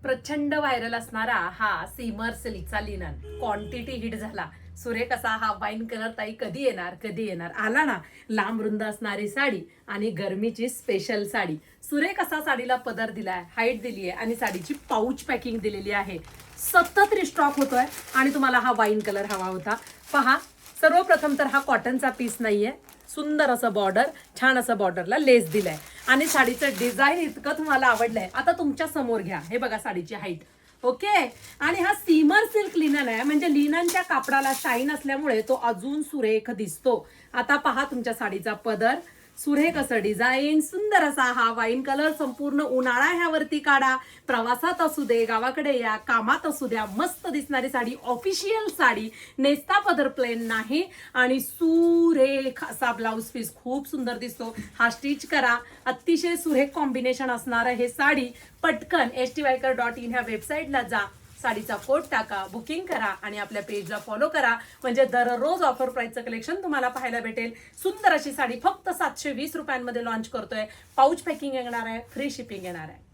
प्रचंड व्हायरल असणारा हा सीमर सिल्कचा लिनन क्वांटिटी हिट झाला. सुरेख असा हा वाईन कलर ताई कधी येणार कधी येणार आला ना. लांब रुंद असणारी साडी आणि गरमीची स्पेशल साडी. सुरेख असा साडीला पदर दिलाय, हाईट दिली आहे आणि साडीची पाऊच पॅकिंग दिलेली आहे. सतत रिस्टॉक होतोय आणि तुम्हाला हा वाईन कलर हवा होता. पहा, सर्वप्रथम तर हा कॉटनचा पीस नाहीये, सुंदर असं बॉर्डर, छान असं बॉर्डरला लेस दिलाय आणि साडीचं डिझाईन इतकं तुम्हाला आवडलंय. आता तुमच्या समोर घ्या, हे बघा साडीची हाईट. ओके, आणि हा सीमर सिल्क लिनन आहे, म्हणजे लिननच्या कापडाला शाईन असल्यामुळे तो अजून सुरेख दिसतो. आता पहा तुमच्या साडीचा पदर, सुरेख असं डिझाईन, सुंदर असा हा वाईन कलर. संपूर्ण उन्हाळा ह्यावरती काढा, प्रवासात असू दे, गावाकडे या, कामात असू द्या, मस्त दिसणारी साडी, ऑफिशियल साडी. नेसता पदर प्लेन नाही आणि सुरेख असा ब्लाउज पीस खूप सुंदर दिसतो. हा स्टिच करा, अतिशय सुरेख कॉम्बिनेशन असणारं हे साडी. पटकन styker.in ह्या वेबसाईटला जा, साडीचा कोड टाका, बुकिंग करा आणि आपल्या पेजला फॉलो करा, म्हणजे दररोज ऑफर प्राइसचं कलेक्शन तुम्हाला पाहायला भेटेल. सुंदर अशी साडी फक्त 720 रुपयांमध्ये लॉन्च करतोय. पाऊच पॅकिंग येणार आहे, फ्री शिपिंग येणार आहे.